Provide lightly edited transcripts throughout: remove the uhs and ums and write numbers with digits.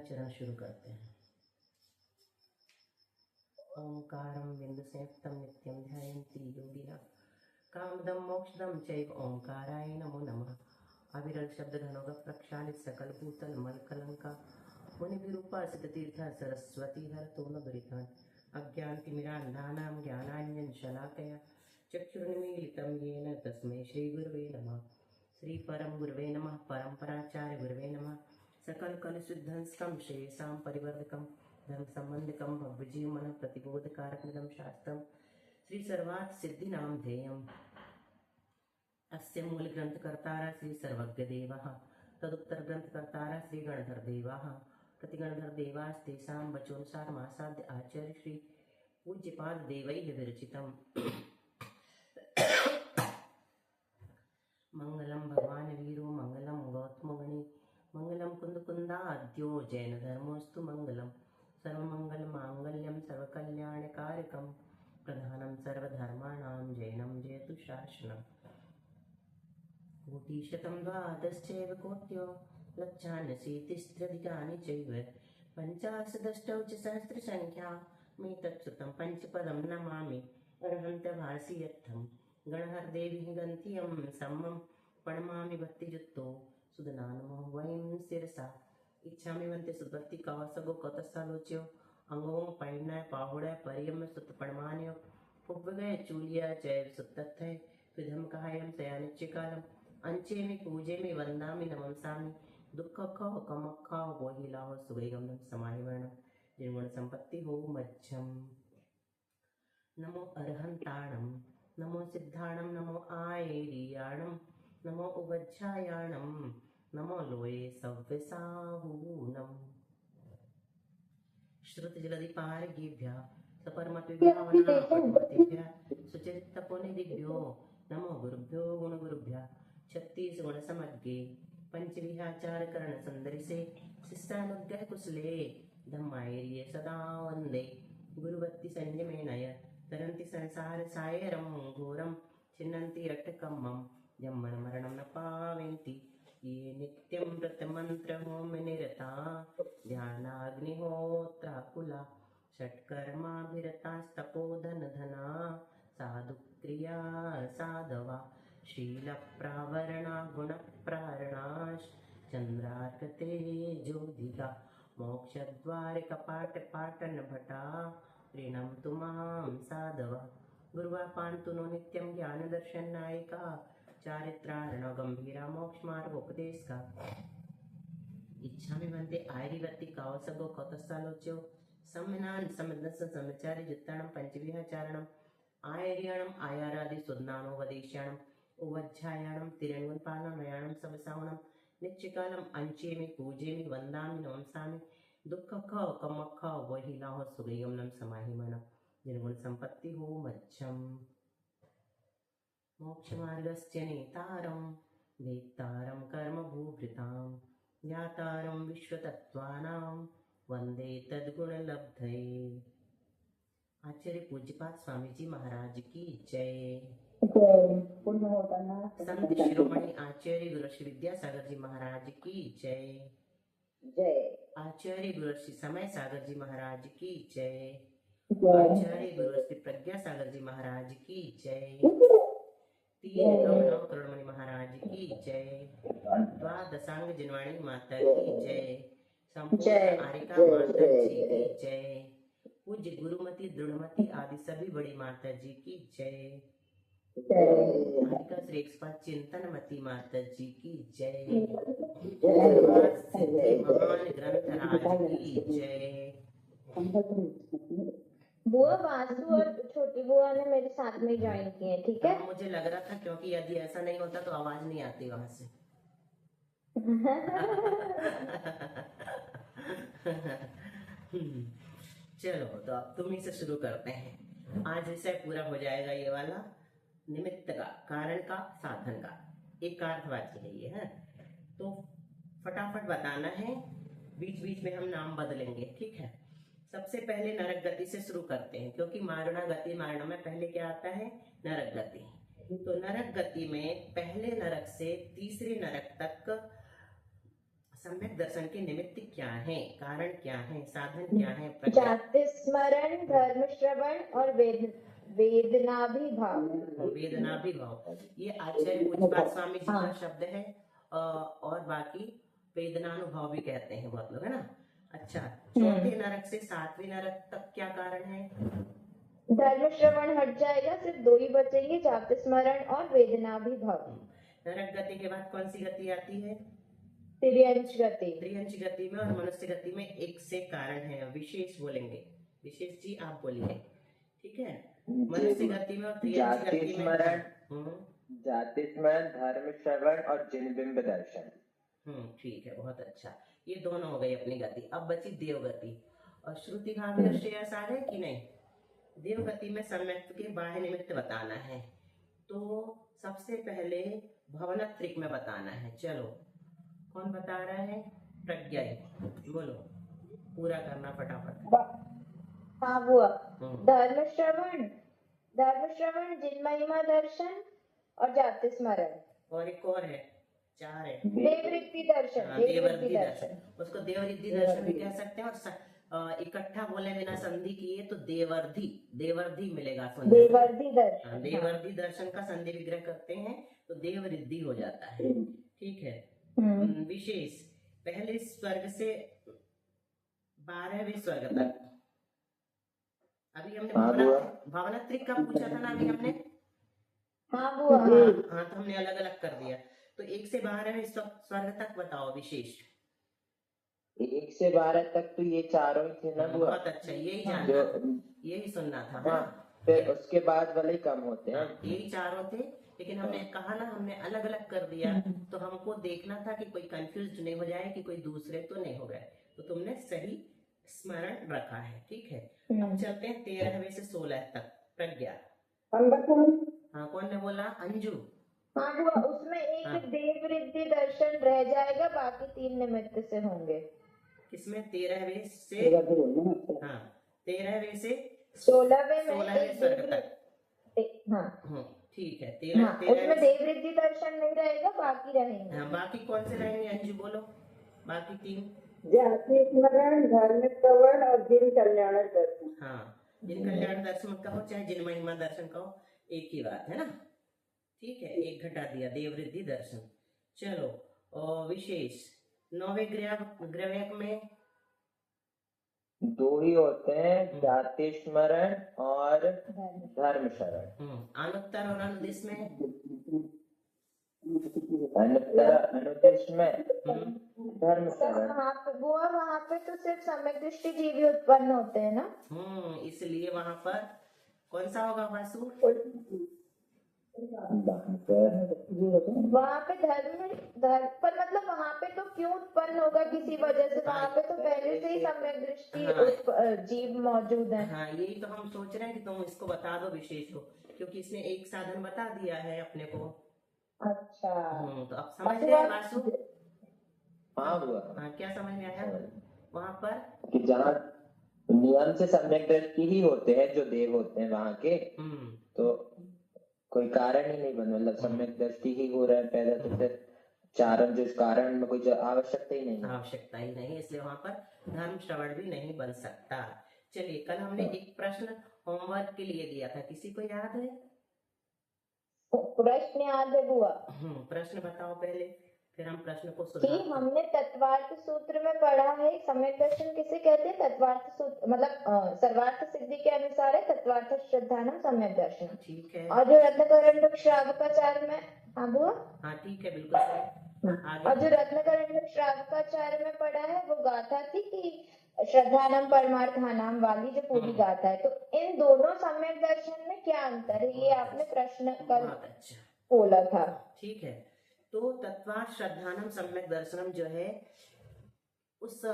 चरण शुरू करते हैं। ओंकारं बिंदु संयुक्तं नित्यं ध्यायन्ति योगिनः कामदं मोक्षदं चैव ओंकाराय नमो नमः। अविरल शब्द घनोग प्रक्षालित सकल भूतल मल कलंका मुनि विरूपासित तीर्थ सरस्वती हरतो न दुरितान् अज्ञानतिमिरान्धानां ज्ञानाञ्जन शलाकया चक्षुरुन्मीलितं येन तस्मै श्रीगुरवे नमः। श्री परम गुरवे नमः। परम्पराचार्य गुरवे नमः। सकल कलुषुद्धंस्कं श्रेयसां परिवर्धकं धर्म संबंधकं भव्यजीवमन प्रतिबोधकारकमिदं शास्त्रं श्री सर्वार्थ सिद्धिनां ध्येयम् अस्य मूल ग्रंथकर्तारः श्री सर्वज्ञ देवः तदुत्तर ग्रंथकर्तारः श्री गणधर देवाः प्रतिगणधर देवास्तेषां वचोनुसार मासाद्य आचार्य श्री पूज्यपाद देवैः विरचितम्। मंगलम भगवान वीरो मंगलम गौतमगणि मंगलम कुंदकुंदाद्यो जैन धर्मोस्तु मंगलम सर्वमंगल मांगल्यम सर्वकल्याणकारकम प्रधानम सर्वधर्माणां जैनम जयतु शासनम्। कोटिशतं द्वादश्चैव कोट्यो लक्षान्यशीतिस्त्रधिकानि चैव पञ्चाशदष्टौ च सहस्रसङ्ख्या मेतत्सुतं पञ्चपदं नमामि अर्हन्त्यभाषीयर्थं गणहरदेवी गन्त्यं सम्मं प्रणमामि भक्तियुक्तो सुदनानमो वयं शिरसा इच्छामि वन्ते सुभक्ति कवसगो कतस्थलोच्यो अंगों पैण्य पाहुड़ परियम सुत प्रणमान्यो पुव्वगय चूलिया चैव सुत्तथै विधम कायं तयानिच्यकालम् अंचेमि पूजेमि वंदामि नमंसामि दुःखखो कमखो गोहिलाहो सुगैगमनं समाहिवर्णं निर्गुण संपत्ति हो मध्यम। नमो अरहंताणं नमो सिद्धाणं नमो आयेरियाणं नमो उवज्झायाणं नमो लोये सव्यसाहूणम्। श्रुतजलधिपारगेभ्यः सपरमत्विभावनापटुमतिभ्यः सुचरिततपोनिधिभ्यो नमो गुरुभ्यो गुणगुरुभ्यः। 36 गुण समग्गे पंचविहाचार करण संदरिसे शिष्यानुग्रह कुशले धम्मायर्ये सदा वंदे गुरुवत्ति संयमेनय तरन्ति संसार सायरं घोरं छिन्नन्ति अट्टकम्मं जम्मन मरणं न पावन्ति ये नित्यं व्रतमन्त्रहोम निरता ध्यानाग्निहोत्राकुला षट्कर्माभिरतास्तपोधनधना साधुक्रिया साधवा शीलप्रावरणा गुणप्रारणाश्चन्द्रार्कते ज्योतिका मोक्षद्वारिकपाटपाटनभटा प्रीणन्तु मां साधवः गुरुवा पान्तु नो नित्यं ज्ञानदर्शननायिका चारित्रार्णव गंभीरा मोक्षमार्गोपदेशका इच्छामि वन्ते आयरिवत्ति कावसगो कौतस्थालोच्यो सम्मिनान् समिदस्स समचारि जुत्ताणं पंचविहाचारणम् आयर्याणम् आयारादि सुदनानो वदेश्याणम् उवज्झायाणं तिरण्वन्पालनयाणं सवसावणं नित्यकालम् अंचेमि पूजेमि वन्दामि नमंसामि दुःखखो कमखो वहिलाहो सुगैगमनं समाहिमनं निर्गुण संपत्ति हो मध्यम। मोक्षमार्गस्य नेतारं वेत्तारं कर्मभूभृतां ज्ञातारं विश्वतत्त्वानां वंदे तद्गुणलब्धये। आचार्य पूज्यपाद स्वामी जी महाराज की जय। संत शिरोमणि आचार्य गुरु श्री विद्यासागर जी महाराज की जय। जय। आचार्य गुरु श्री समय सागर जी महाराज की जय। आचार्य गुरु श्री प्रज्ञा सागर जी महाराज की जय। 3 नव करोड़मणि महाराज की जय। द्वादशांग जिनवाणी माता की जय। संपूर्ण आरिका माता जी की जय। पूज्य गुरुमती दृढ़मती आदि सभी बड़ी माता जी की जय। आरिका श्री एक्सपात चिंतनमती माता जी की जय। सिद्धि महान ग्रंथराज की जय। बुआ वासु और छोटी बुआ ने मेरे साथ में ज्वाइन किए हैं, ठीक है? मुझे लग रहा था क्योंकि यदि ऐसा नहीं होता तो आवाज नहीं आती वहां से। चलो तो अब तुम ही से शुरू करते हैं। आज विषय पूरा हो जाएगा ये वाला निमित्त का, कारण का, साधन का। एक अर्थवाची है ये है, तो फटाफट बताना है, बीच बीच में हम नाम बदलेंगे, ठीक है? सबसे पहले नरक गति से शुरू करते हैं, क्योंकि मारणा गति मारणा में पहले क्या आता है? नरक गति। तो नरक गति में पहले नरक से तीसरे नरक तक सम्यक दर्शन के निमित्त क्या है, कारण क्या है, साधन क्या है, प्रज्ञा। जाति स्मरण, धर्म श्रवण और वेदनाभिभाव। वेदनाभिभाव, ये आचार्य पूज्यपाद स्वामी जी का हाँ। शब्द है। और बाकी वेदनानुभव भी कहते हैं बहुत लोग, है ना। अच्छा, चौथे नरक से 7वें नरक तक क्या कारण है? धर्म श्रवण हट जाएगा, सिर्फ 2 ही बचेंगे, जाति स्मरण और वेदनाभिभाव। नरक गति के बाद कौन सी गति आती है? त्रियंच गति। त्रियंच गति में और मनुष्य गति में एक से कारण है। विशेष बोलेंगे, विशेष जी आप बोलिए, ठीक है। मनुष्य गति में और त्रियंच गति में जाति स्मरण, धर्म श्रवण और जिनबिंब दर्शन। ठीक है, बहुत अच्छा। ये दोनों हो गई अपनी गति। अब बची देव गति। और श्रुति भावी और श्रेयस आ गए कि नहीं? देव गति में सम्यक के बाह्य निमित्त बताना है, तो सबसे पहले भवनत्रिक में बताना है। चलो, कौन बता रहा है? प्रज्ञा, बोलो, पूरा करना फटाफट। हाँ बुआ। धर्म श्रवण, जिन महिमा दर्शन और जाति स्मरण। और एक और है, 4 है, देवरिद्धि दर्शन। देवरिद्धि दर्शन। उसको देवरिद्धि दर्शन भी कह सकते हैं। और इकट्ठा बोले बिना संधि किए तो देवर्धि मिलेगा सुनने में। देवर्धि दर्शन। देवर्धि दर्शन का संधि विग्रह करते हैं तो देवरिद्धि हो जाता है, ठीक है। विशेष, पहले स्वर्ग से 12वें स्वर्ग तक। अभी हमने भावनात्रिक का पूछा था ना, अभी हमने। हाँ बुआ। हाँ, तो हमने अलग अलग कर दिया। तो 1 से 12वें स्वर्ग तक बताओ विशेष। 1 से 12 तक तो ये चारों ही थे ना बुआ। बहुत अच्छा, यही जानना, यही सुनना था। हाँ, फिर उसके बाद वाले कम होते हैं। यही चारों थे, लेकिन हमने कहा ना, हमने अलग अलग कर दिया, तो हमको देखना था कि कोई कंफ्यूज नहीं हो जाए कि कोई दूसरे तो नहीं हो गए। तो तुमने सही स्मरण रखा है, ठीक है। अब चलते हैं 13वें से 16 तक। प्रज्ञा, हाँ, कौन ने बोला? अंजू। हाँ बुआ, उसमें एक देवरिद्धि दर्शन रह जाएगा, बाकी 3 निमित्त से होंगे। किसमें? 13वें से, हाँ, 13वें से 16वें में 16वें स्वर्ग तक। हाँ ठीक है। उसमें देवरिद्धि दर्शन नहीं रहेगा, बाकी रहेंगे। हाँ, बाकी कौन से रहेंगे अंजू, बोलो बाकी 3? जाति स्मरण, धर्म श्रवण और जिन कल्याण दर्शन। हाँ, जिन कल्याण दर्शन कहो चाहे जिन महिमा दर्शन कहो, एक ही बात है ना, ठीक है। एक घटा दिया, देवरिद्धि दर्शन। चलो, और विशेष 9वें ग्रह में 2 ही होते हैं, जाति स्मरण और धर्म श्रवण। अनुत्तर और अनुदिश में अनुदेश में धर्म श्रवण। वहाँ पे तो सिर्फ सम्यक दृष्टि जीव ही उत्पन्न होते हैं ना। इसलिए वहां पर कौन सा होगा वासु? वहाँ पे धर्म पर मतलब वहाँ पे तो क्यों उत्पन्न होगा किसी वजह से? वहाँ पे तो पहले से ही सम्यक दृष्टि जीव मौजूद है। हाँ, यही तो हम सोच रहे हैं कि तुम इसको बता दो विशेष को, क्योंकि इसने एक साधन बता दिया है अपने को। अच्छा, तो अब समझ गए वासु? हाँ बुआ। हाँ, क्या समझ में आया वहाँ पर? कि जहाँ नियम से सम्यक दृष्टि ही होते हैं जो देव होते हैं वहाँ के, तो कोई कारण ही नहीं बना, मतलब सम्यक दृष्टि ही हो रहा है पहले, तो फिर चारण जो कारण में कोई आवश्यकता ही नहीं, इसलिए वहाँ पर धर्म श्रवण भी नहीं बन सकता। चलिए, कल हमने एक प्रश्न होमवर्क के लिए दिया था, किसी को याद है? प्रश्न याद है बुआ? प्रश्न बताओ पहले, फिर हम प्रश्न को कि हमने तत्वार्थ सूत्र में पढ़ा है सम्यक दर्शन किसे कहते हैं? तत्वार्थ सूत्र मतलब सर्वार्थ सिद्धि के अनुसार है तत्वार्थ श्रद्धानम सम्यक दर्शन, ठीक है। और जो रत्नकरंडक श्रावकाचार्य में, हाँ बुआ, हाँ ठीक है, बिल्कुल सही। और जो रत्नकरंडक श्रावकाचार्य में पढ़ा है वो गाथा थी कि श्रद्धानम परमार्थानाम वाली जो पूरी गाथा है। तो इन दोनों सम्यक दर्शन में क्या अंतर है, ये आपने प्रश्न कल बोला था। ठीक है, तो तत्वार्थ श्रद्धानम सम्यक दर्शनम जो है उस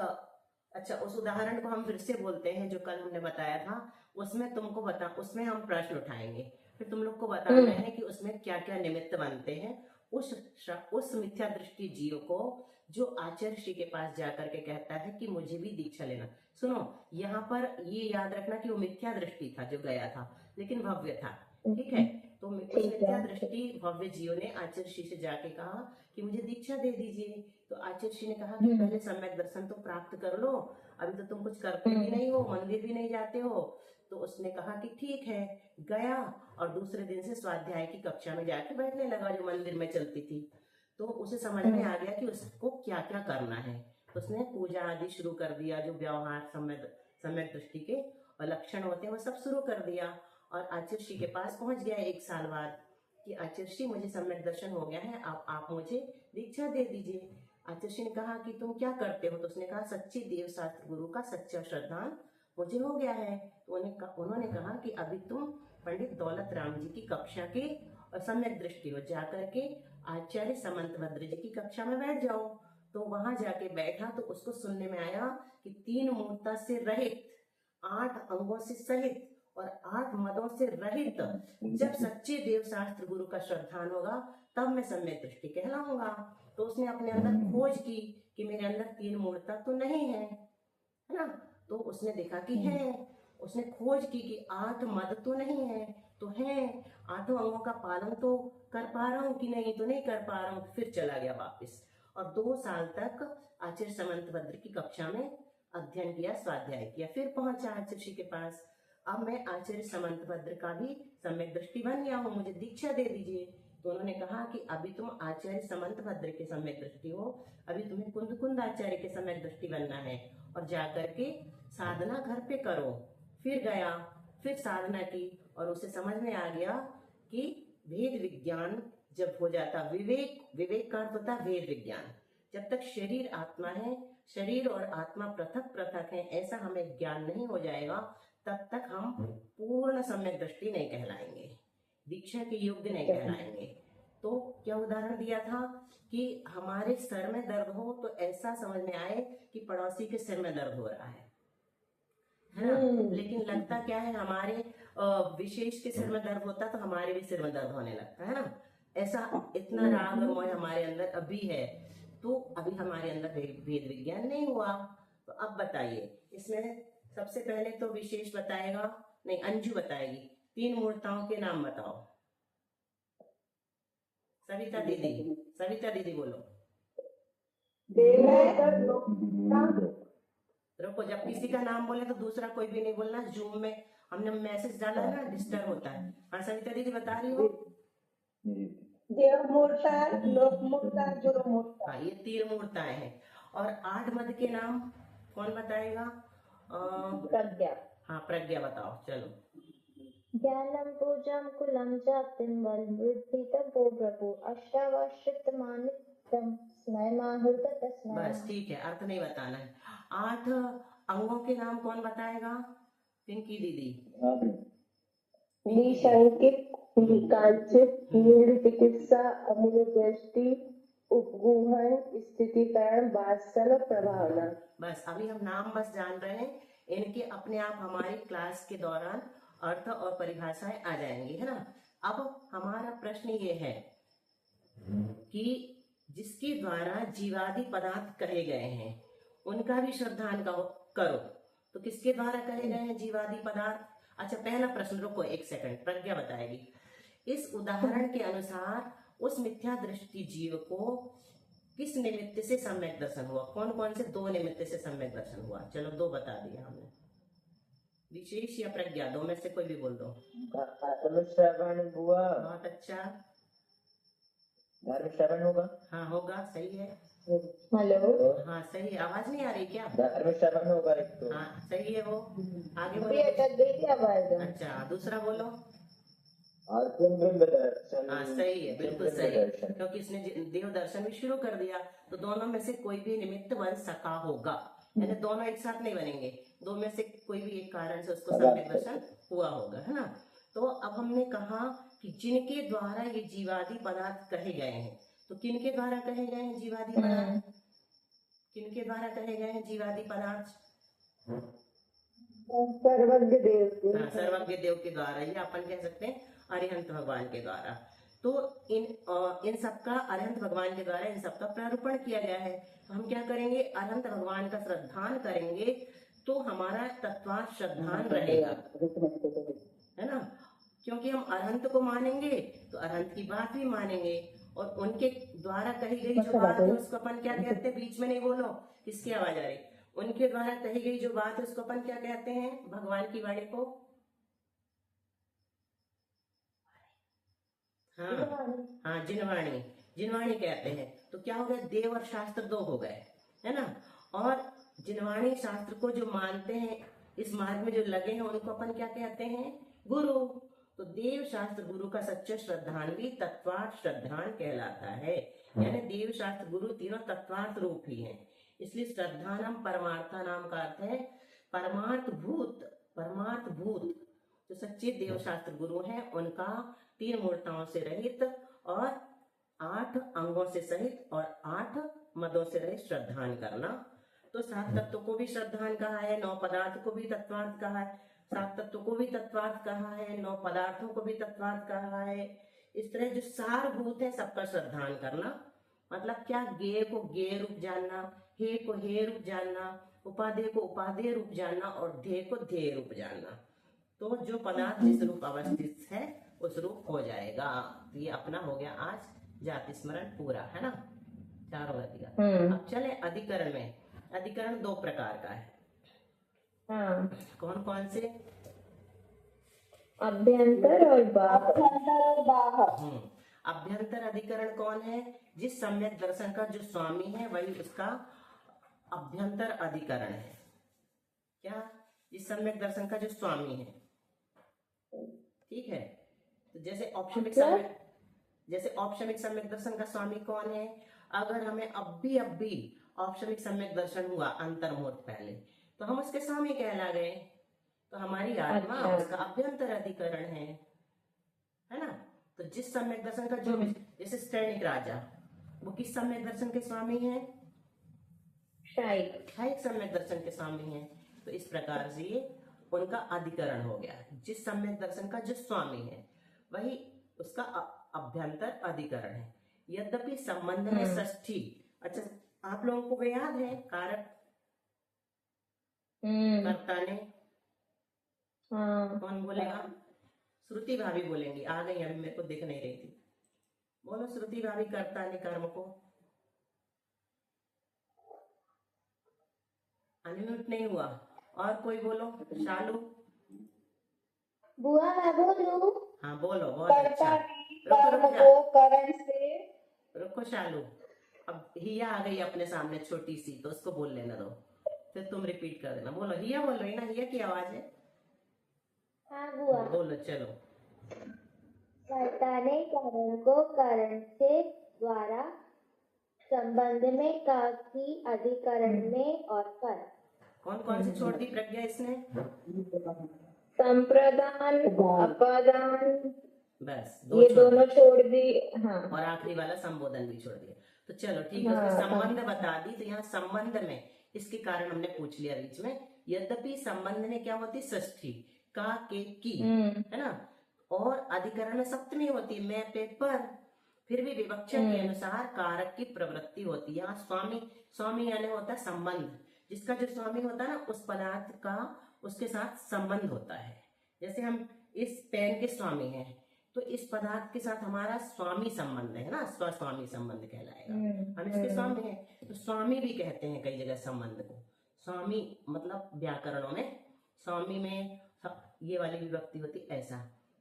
उदाहरण को हम फिर से बोलते हैं जो कल हमने बताया था। उसमें तुमको उसमें हम प्रश्न उठाएंगे, फिर तुम लोग को बताना है कि उसमें क्या क्या निमित्त बनते हैं उस मिथ्या दृष्टि जीव को जो आचार्य श्री के पास जाकर के कहता है कि मुझे भी दीक्षा लेना। सुनो, यहाँ पर ये याद रखना कि वो मिथ्या दृष्टि था जो गया था, लेकिन भव्य था, ठीक है। तो उस ठीक है। मिथ्या दृष्टि भव्य जीव ने आचार्य ऋषि से जाके कहा कि मुझे दीक्षा दे दीजिए। तो आचार्य ऋषि ने कहा कि पहले सम्यक दर्शन तो प्राप्त कर लो, अभी तो तुम कुछ करते भी नहीं हो, मंदिर भी नहीं जाते हो। तो उसने कहा कि ठीक है, गया और दूसरे दिन से स्वाध्याय की कक्षा में जाके बैठने लगा जो मंदिर में चलती थी। तो उसे समझ में आ गया कि उसको क्या क्या करना है। उसने पूजा आदि शुरू कर दिया, जो व्यवहार सम्यक दृष्टि के और लक्षण होते हैं वो सब शुरू कर दिया। और आचार्य ऋषि के पास पहुंच गया 1 साल बाद कि आचार्य ऋषि मुझे सम्यक दर्शन हो गया है, आप मुझे दीक्षा दे दीजिए। आचार्य ऋषि ने कहा कि तुम क्या करते हो? तो उसने कहा सच्ची देव शास्त्र गुरु का सच्चा श्रद्धान मुझे हो गया है। तो उन्होंने कहा कि अभी तुम पंडित दौलत राम जी की कक्षा के और सम्यक दृष्टि हो जाकर के आचार्य समंत भद्र जी की कक्षा में बैठ जाओ। तो वहां जाके बैठा तो उसको सुनने में आया कि 3 मूर्ता से रहित, 8 अंगों से सहित और 8 मदों से रहित जब सच्चे देव शास्त्र गुरु का श्रद्धान होगा तब मैं सम्यक दृष्टि कहलाऊंगा। तो उसने अपने अंदर खोज की कि मेरे अंदर 3 मूर्ता तो नहीं है ना। तो उसने देखा कि है। उसने खोज की कि 8 मद तो नहीं है, तो है 8 अंगों का पालन तो कर पा रहा हूँ कि नहीं, तो नहीं कर पा रहा हूँ। फिर चला गया वापस और 2 साल तक आचार्य समंत भद्र की कक्षा में अध्ययन किया, स्वाध्याय किया। फिर पहुंचा आचार्य ऋषि के पास, अब मैं आचार्य समंत भद्र का भी सम्यक दृष्टि बन गया हूँ, मुझे दीक्षा दे दीजिए। तो उन्होंने कहा कि अभी तुम आचार्य समंत भद्र के सम्यक दृष्टि हो, अभी तुम्हें कुंद आचार्य के सम्यक दृष्टि बनना है और जाकर के साधना घर पे करो। फिर गया, फिर साधना की और उसे समझ में आ गया कि भेद विज्ञान जब हो जाता, विवेक का अर्थ होता भेद विज्ञान। जब तक शरीर आत्मा है, शरीर और आत्मा पृथक पृथक है, ऐसा हमें ज्ञान नहीं हो जाएगा, तब तक हम पूर्ण सम्यक दृष्टि नहीं कहलाएंगे, दीक्षा के योग्य नहीं कहलाएंगे। तो क्या उदाहरण दिया था कि हमारे सर में दर्द हो तो ऐसा समझ में आए कि पड़ोसी के सिर में दर्द हो रहा है ना। लेकिन लगता क्या है, हमारे विशेष के सिर में दर्द होता तो हमारे भी सिर में दर्द होने लगता है ना। ऐसा इतना राग और मोह हमारे अंदर अभी है, तो अभी हमारे अंदर भेद विज्ञान नहीं हुआ। तो अब बताइए, इसमें सबसे पहले तो विशेष बताएगा, नहीं अंजू बताएगी, 3 मूर्ताओं के नाम बताओ। सविता दीदी बोलो। रुको, जब किसी का नाम बोले तो दूसरा कोई भी नहीं बोलना। जूम में हमने मैसेज डाला है ना, डिस्टर्ब होता है। हाँ सविता दीदी बता रही हो। देव मूर्ता, लोक मूर्ता, जो मूर्ता। हाँ, ये 3 मूर्ताएं हैं। और 8 मद के नाम कौन बताएगा? प्रज्ञा। हाँ प्रज्ञा बताओ, चलो। ज्ञानम पूजम कुलम जातिम बल वृद्धि तपो प्रभु अष्टावश्रित मानित्यम स्मयमाहुर्त तस्मय। बस ठीक है, अर्थ नहीं बताना है। 8 अंगों के नाम कौन बताएगा? पिंकी दीदी। निशंकित, निकांचित, निर्विचिकित्सा, अमूल दृष्टि, उपगूहन, स्थितिकरण, वात्सल, प्रभावना। बस अभी हम नाम बस जान रहे हैं, इनके अपने आप हमारी क्लास के दौरान अर्थ और परिभाषाएं आ जाएंगी, है ना। अब हमारा प्रश्न ये है कि जिसके द्वारा जीवादि पदार्थ कहे गए हैं उनका भी श्रद्धान करो। तो किसके द्वारा कहे गए हैं जीवादि पदार्थ? अच्छा, पहला प्रश्न, रुको 1 सेकंड, प्रज्ञा बताएगी। इस उदाहरण के अनुसार उस मिथ्या दृष्टि जीव को किस निमित्त से सम्यक दर्शन हुआ? कौन कौन से 2 निमित्त से सम्यक दर्शन हुआ? चलो 2 बता दिया हमने, विशेष या प्रज्ञा, 2 में से कोई भी बोल दो। धर्म श्रवण हुआ। बहुत अच्छा, धर्म श्रवण होगा। हाँ होगा, सही है। हेलो, हाँ सही है, आवाज नहीं आ रही क्या? धर्म श्रवण होगा एक तो। हाँ सही है वो। आगे अभी बोलो। अटक गई थी आवाज। अच्छा, दूसरा बोलो। और कुंभ दर्शन। हाँ सही है, बिल्कुल सही, क्योंकि इसने देव दर्शन भी शुरू कर दिया। तो दोनों में से कोई भी निमित्त बन सका होगा, यानी दोनों एक साथ नहीं बनेंगे, 2 में से कोई भी एक कारण से उसको सम्यक दर्शन हुआ होगा, है ना। तो अब हमने कहा कि जिनके द्वारा ये जीवादि पदार्थ कहे गए हैं, तो किनके द्वारा कहे गए हैं जीवादि पदार्थ? किनके द्वारा कहे गए हैं जीवादि पदार्थ? सर्वज्ञ देव। हाँ, सर्वज्ञ देव के द्वारा, या अपन कह सकते हैं अरिहंत भगवान के द्वारा। तो इन सबका अरिहंत भगवान के द्वारा इन सबका प्रारूपण किया गया है। तो हम क्या करेंगे? अरिहंत भगवान का श्रद्धान करेंगे तो हमारा तत्वार्थ श्रद्धान रहेगा, है ना। क्योंकि हम अरहंत को मानेंगे तो अरहंत की बात भी मानेंगे, और उनके द्वारा कही गई जो बात है उसको अपन क्या कहते हैं, बीच में नहीं बोलो, किसकी आवाज आ रही, उनके द्वारा कही गई जो बात है उसको अपन क्या कहते हैं, भगवान की वाणी को, हाँ जिनवाणी, जिनवाणी कहते हैं। तो क्या हो गया, देव और शास्त्र दो हो गए, है ना। और जिनवाणी शास्त्र को जो मानते हैं, इस मार्ग में जो लगे हैं, उनको अपन क्या कहते हैं, गुरु। तो देव शास्त्र गुरु का सच्चा श्रद्धांवी तत्वार्थ श्रद्धान कहलाता है। यानी देव शास्त्र गुरु तीनों तत्वार्थ रूप ही हैं। इसलिए श्रद्धानम परमार्था नाम का अर्थ है परमार्थ भूत, परमार्थ भूत। जो सच्चे देव शास्त्र गुरु हैं उनका 3 मूर्ताओं से रहित और 8 अंगों से सहित और 8 मदों से रहित श्रद्धान करना। तो 7 तत्वों को भी श्रद्धान कहा है, 9 पदार्थ को भी तत्वार्थ कहा है, 7 तत्वों को भी तत्वार्थ कहा है, 9 पदार्थों को भी तत्वार्थ कहा है। इस तरह जो सारभूत है सबका श्रद्धान करना, मतलब क्या, गे को गे रूप जानना, हे को हे रूप जानना, उपादेय को उपादेय रूप जानना और ध्येय को ध्येय रूप जानना। तो जो पदार्थ जिस रूप अवस्थित है उस रूप हो जाएगा। तो ये अपना हो गया आज जाति स्मरण पूरा, है ना, 4 अधिकरण। अब चले अधिकरण में। अधिकरण 2 प्रकार का है। कौन कौन से, अभ्यंतर और बाह्य। अभ्यंतर अधिकरण कौन है, जिस सम्यक दर्शन का जो स्वामी है वही उसका अभ्यंतर अधिकरण है। क्या, जिस सम्यक दर्शन का जो स्वामी है, ठीक है। तो जैसे औपशमिक सम्यक, जैसे औपशमिक सम्यक दर्शन का स्वामी कौन है, अगर हमें अब भी औपशमिक सम्यक दर्शन हुआ अंतर्मुहूर्त पहले, तो हम उसके स्वामी कहला गए। तो हमारी आत्मा उसका अभ्यंतर अधिकरण है ना। तो जिस सम्यक दर्शन का जो, जैसे सैनिक राजा, वो किस सम्यक दर्शन के स्वामी है, शायिक सम्यक दर्शन के स्वामी है। तो इस प्रकार से ये उनका अधिकरण हो गया। जिस सम्यक दर्शन का जो स्वामी है वही उसका अभ्यंतर अधिकरण है। यद्यपि संबंध में षष्ठी, अच्छा आप लोगों को याद है कारक कर्ता ने, कौन बोलेगा, श्रुति भाभी बोलेंगी, आ गई अभी, मेरे को दिख नहीं रही थी। बोलो श्रुति भाभी, कर्ता ने कर्म को, अनम्यूट नहीं हुआ। और कोई बोलो, शालू, बुआ मैं बोलूं, हाँ बोलो, बहुत अच्छा। रुको शालू, अब हिया आ गई अपने सामने छोटी सी, तो उसको बोल लेना दो, फिर तुम रिपीट कर देना। बोलो, हिया बोल रही ना, हिया की आवाज है। हाँ बुआ। बोलो चलो। कर्ता ने कारण को कारण के द्वारा संबंध में का की अधिकरण में और पर। कौन कौन सी छोड़ दी प्रज्ञा इसने, संप्रदान, अपादान, बस ये दोनों छोड़ दी। हाँ, और आखिरी वाला संबोधन भी छोड़ दिया। तो चलो ठीक है, उसमें संबंध बता दी। तो यहाँ संबंध में इसके कारण हमने पूछ लिया बीच में। यद्यपि संबंध में क्या होती, षष्ठी, का, के, की, है ना, और अधिकरण में सप्तमी होती, मैं, पे, पर। फिर भी विवक्षा के अनुसार कारक की प्रवृत्ति होती है। यहाँ स्वामी यानी होता है संबंध, जिसका जो स्वामी होता है ना, उस पदार्थ का उसके साथ संबंध होता है। जैसे हम इस पेन के स्वामी हैं, तो इस पदार्थ के साथ हमारा स्वामी संबंध है ना, स्वस्वामी संबंध कहलाएगा। हम इसके स्वामी हैं, तो स्वामी भी कहते हैं कई जगह संबंध को। स्वामी मतलब व्याकरणों में स्वामी में ये वाली विभक्ति होती ऐसा।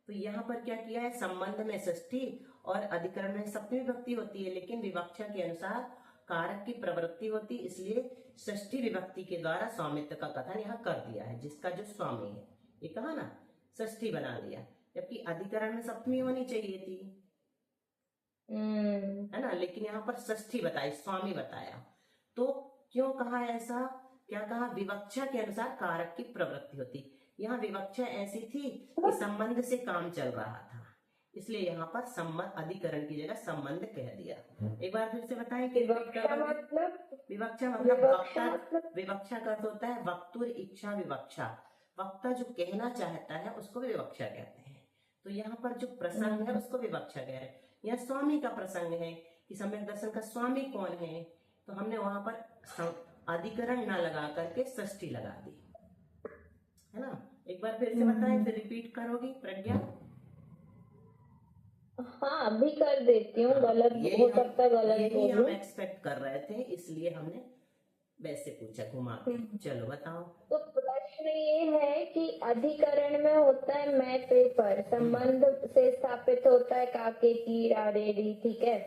तो यहाँ पर क्या किया है, संबंध में षष्ठी और अधिकरण में सप्तमी विभक्ति होती है, लेकिन विवक्षा के अनुसार कारक की प्रवृत्ति होती, इसलिए षष्ठी विभक्ति के द्वारा स्वामित्व का कथन यहाँ कर दिया है। जिसका जो स्वामी है, ये कहा ना, षष्ठी बना दिया, जबकि अधिकरण में सप्तमी होनी चाहिए थी, है ना, लेकिन यहाँ पर षष्ठी बताई, स्वामी बताया। तो क्यों कहा ऐसा, क्या कहा, विवक्षा के अनुसार कारक की प्रवृत्ति होती। यहाँ विवक्षा ऐसी थी कि संबंध से काम चल रहा था, इसलिए यहाँ पर संबंध अधिकरण की जगह संबंध कह दिया। एक बार फिर से बताएं कि विवक्षा मतलब विवक्षा का अर्थ होता है वक्तुर इच्छा विवक्षा। वक्ता जो कहना चाहता है उसको विवक्षा कहते हैं। तो यहाँ पर जो प्रसंग है उसको विवक्षा कह रहे हैं। यहाँ स्वामी का प्रसंग है कि सम्यक दर्शन का स्वामी कौन है, तो हमने वहां पर अधिकरण ना लगा करके षष्ठी लगा दी, है ना। एक बार फिर से बताएं, फिर रिपीट करोगी प्रज्ञा। हाँ अभी कर देती हूँ, गलत यही हो हम सकता है, गलत यही हम बोलूं। एक्सपेक्ट कर रहे थे, इसलिए हमने वैसे पूछा घुमा के। चलो बताओ। तो प्रश्न ये है कि अधिकरण में होता है मैं पे पर, संबंध से स्थापित होता है काके की रारेरी, ठीक है।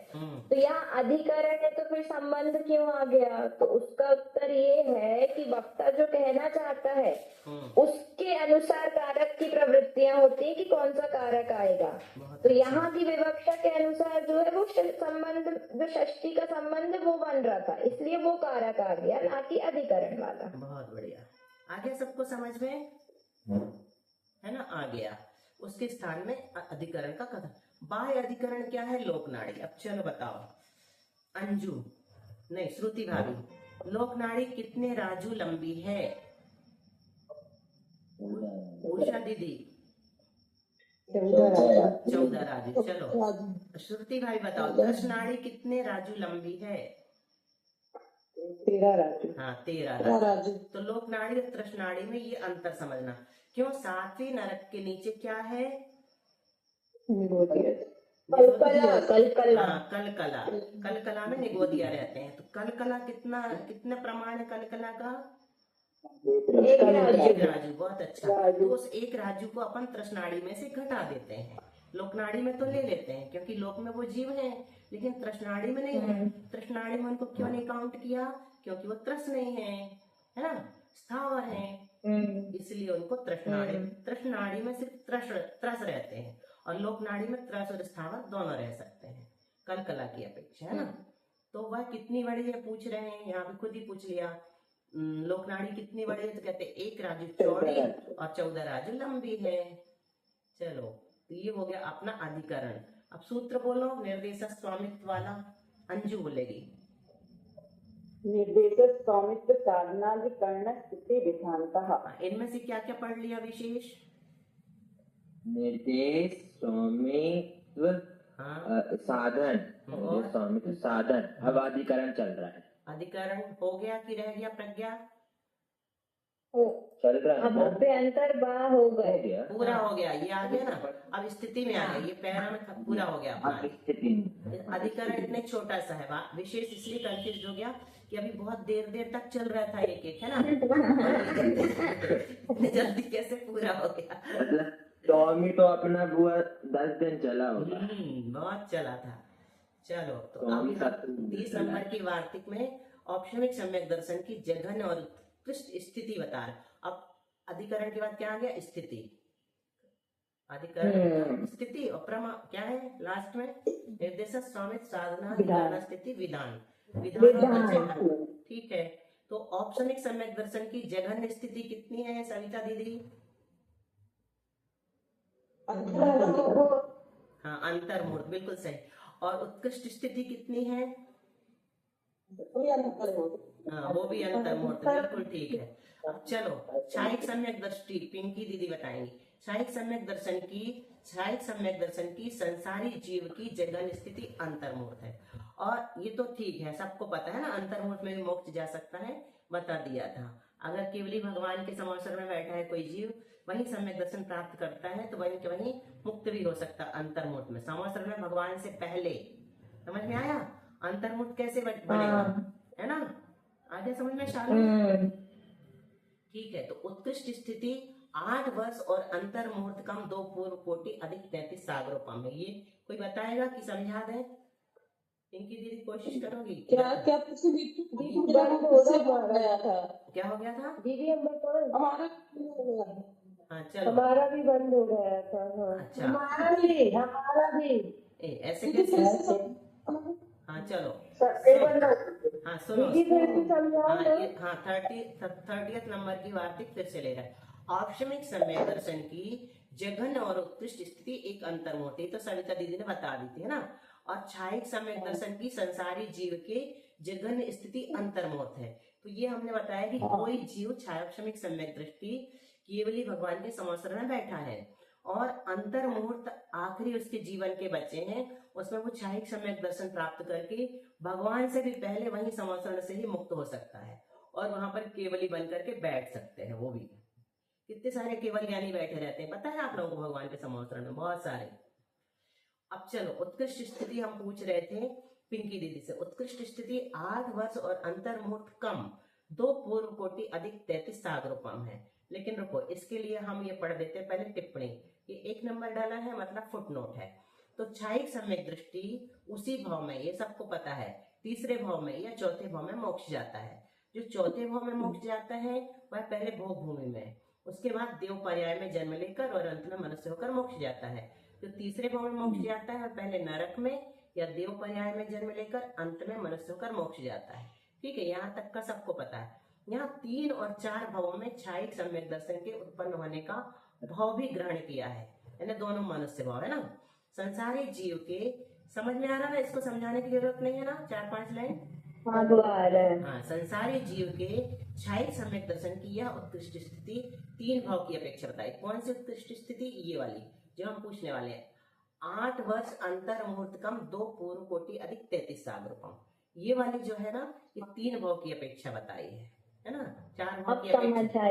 तो यहाँ अधिकरण है तो फिर संबंध क्यों आ गया? तो उसका उत्तर ये है कि वक्ता जो कहना चाहता है उसके अनुसार कारक की प्रवृत्तियां होती हैं कि कौन सा कारक आएगा। तो यहाँ की विवक्षा के अनुसार जो है वो संबंध, जो षष्ठी का संबंध वो बन रहा था, इसलिए वो कारक आ गया, ना कि अधिकरण वाला। बहुत बढ़िया, आ गया सबको समझ में, है ना? आ गया। उसके स्थान में अधिकरण का कथन। बाह्य अधिकरण क्या है? लोकनाड़ी। अब चलो बताओ अंजू, नहीं श्रुति भाभी, लोकनाड़ी कितने राजू लंबी है? उषा दीदी 14 राजू। चलो श्रुति भाई बताओ, कृष्णाड़ी कितने राजू लंबी है? 13 राजू। हाँ 13 राजू। तो लोकनाड़ी और तृष्णाड़ी में ये अंतर समझना। क्यों? सातवीं नरक के नीचे क्या है? कलकला, कलकला। हाँ कलकला। कलकला में निगोदिया रहते हैं। तो कलकला कितना प्रमाण है कलकला का? एक राजू। राजू। बहुत अच्छा। तो उस एक राजू को अपन तृष्णाड़ी में से घटा देते हैं, लोकनाड़ी में तो ले लेते हैं क्योंकि लोक में वो जीव है, लेकिन तृष्णाड़ी में नहीं है। तृष्णाड़ी में उनको क्यों नहीं काउंट किया? क्योंकि वो त्रस नहीं है ना, स्थावर है, इसलिए उनको तृष्णाड़ी में सिर्फ त्रस रहते हैं, और लोकनाड़ी में त्रस और स्थावर दोनों रह सकते हैं कलकला की अपेक्षा, है ना। तो वह कितनी बड़ी है पूछ रहे हैं, यहाँ पे खुद ही पूछ लिया। लोकनाड़ी कितनी बड़ी है? तो कहते एक राजू चौड़ी और 14 राजू लंबी है। चलो तो ये हो गया अपना अधिकरण। अब सूत्र बोलो निर्देशक स्वामित्व वाला। अंजू बोलेगी। निर्देशक स्वामित्व साधनाधिकरण स्थिति विधानतः। इनमें से क्या क्या पढ़ लिया विशेष? निर्देश स्वामित्व साधन, स्वामित्व साधन। अब अधिकरण चल रहा है। अधिकरण हो गया कि रह गया प्रज्ञा? चल रहा है। अब अंतर बा हो गए, पूरा हो गया, ये आ गया ना। अब स्थिति में आ गया, ये पैरा में पूरा हो गया अपना अधिकरण। इतने छोटा सा है, विशेष इसलिए कंफ्यूज हो गया कि अभी बहुत देर तक चल रहा था एक एक, है ना। इतनी जल्दी कैसे पूरा हो गया? स्वामी तो अपना बुआ 10 दिन चला होगा। बहुत चला था। चलो तो अब 30 नंबर की वार्तिक में औपचारिक सम्यक दर्शन की जघन और उत्कृष्ट स्थिति बता रहे। अब अधिकरण के बाद क्या आ गया? स्थिति। अधिकरण स्थिति और क्या है लास्ट में? निर्देशक स्वामित्व साधना स्थिति विधान। ठीक है। तो औपचारिक सम्यक दर्शन की जघन स्थिति कितनी है सविता दीदी? हाँ अंतर्मूर्त, बिल्कुल सही। और उत्कृष्ट स्थिति कितनी है? हाँ वो भी अंतर्मूर्त, बिल्कुल ठीक है। अब चलो छायिक सम्यक दृष्टि पिंकी दीदी बताएंगी। छायिक सम्यक दर्शन की संसारी जीव की जगन स्थिति अंतर्मूर्त है। और ये तो ठीक है, सबको पता है ना, अंतर्मूर्त में भी मोक्ष जा सकता है, बता दिया था। अगर केवली भगवान के समावसर में बैठा है कोई जीव, वही सम्यक दर्शन प्राप्त करता है तो वहीं के वहीं मुक्त भी हो सकता है अंतर्मुक्त में, समावसर में भगवान से पहले। समझ में आया? अंतर्मुक्त कैसे बनेगा, है ना? आगे समझ में शालू? ठीक है। तो उत्कृष्ट स्थिति 8 वर्ष और अंतर्मुहूर्त कम 2 पूर्व कोटि अधिक 33 सागरोपम है। ये कोई बताएगा कि समझा दे? इनकी दीदी कोशिश करोगी? क्या क्या गया था? क्या हो गया था दीदी? हमारा हाँ चलो, हमारा भी बंद हो गया था। हाँ अच्छा हमारा भी ऐसे कैसे? हाँ चलो हाँ सुनो। हाँ 30th नंबर की वार्तिक फिर से ले रहा है। औपचारिक सम्यक दर्शन की जघन और उत्कृष्ट स्थिति एक अंतर्मूर्ति, तो सविता दीदी ने बता दी थी, है ना। और छायिक सम्यक दर्शन की संसारी जीव के जघन स्थिति अंतर्मूर्त है। तो ये हमने बताया कि कोई जीव छायिक सम्यक दृष्टि केवली भगवान के समावसर में बैठा है और अंतर मुहूर्त आखिरी उसके जीवन के बच्चे हैं, उसमें वो छायिक सम्यक दर्शन प्राप्त करके भगवान से भी पहले वही समावसरण से ही मुक्त हो सकता है और वहां पर केवली बन करके बैठ सकते हैं। वो भी कितने सारे केवल ज्ञानी बैठे रहते हैं, पता है आप लोगों को? भगवान के समावसरण में बहुत सारे। अब चलो उत्कृष्ट स्थिति हम पूछ रहे थे पिंकी दीदी से। उत्कृष्ट स्थिति 8 वर्ष और अंतर्मुहूर्त कम 2 पूर्व कोटि अधिक 33 सागरोपम है। लेकिन रुको, इसके लिए हम ये पढ़ देते हैं पहले टिप्पणी। ये 1 नंबर डाला है, मतलब फुटनोट है। तो छायिक सम्यक दृष्टि उसी भाव में, ये सबको पता है, तीसरे भाव में या चौथे भाव में मोक्ष जाता है। जो चौथे भाव में मोक्ष जाता है वह पहले भोग भूमि में, उसके बाद देव पर्याय में जन्म लेकर और अंत में मनुष्य होकर मोक्ष जाता है। जो तीसरे भाव में मोक्ष जाता है वह पहले नरक में या देव पर्याय में जन्म लेकर अंत में मनुष्य होकर मोक्ष जाता है। ठीक है, यहाँ तक का सबको पता है। यहाँ 3 और 4 भावों में छायिक सम्यक दर्शन के उत्पन्न होने का भाव भी ग्रहण किया है, यानी दोनों मनुष्य भाव है ना। संसारी जीव के, समझ में आ रहा है, इसको समझाने की जरूरत नहीं है ना, 4-5 लाइन। हाँ वो आ रहा है। हाँ, संसारी जीव के छायिक सम्यक दर्शन की यह उत्कृष्ट स्थिति 3 भाव की अपेक्षा बताई। कौन सी उत्कृष्ट स्थिति? ये वाली जो हम पूछने वाले हैं। 8 वर्ष अंतर मुहूर्त कम 2 पूर्व कोटि अधिक 33 सागरोपम, ये वाली जो है ना, ये 3 भाव की अपेक्षा बताई है ना। 4 भाव की अपेक्षा,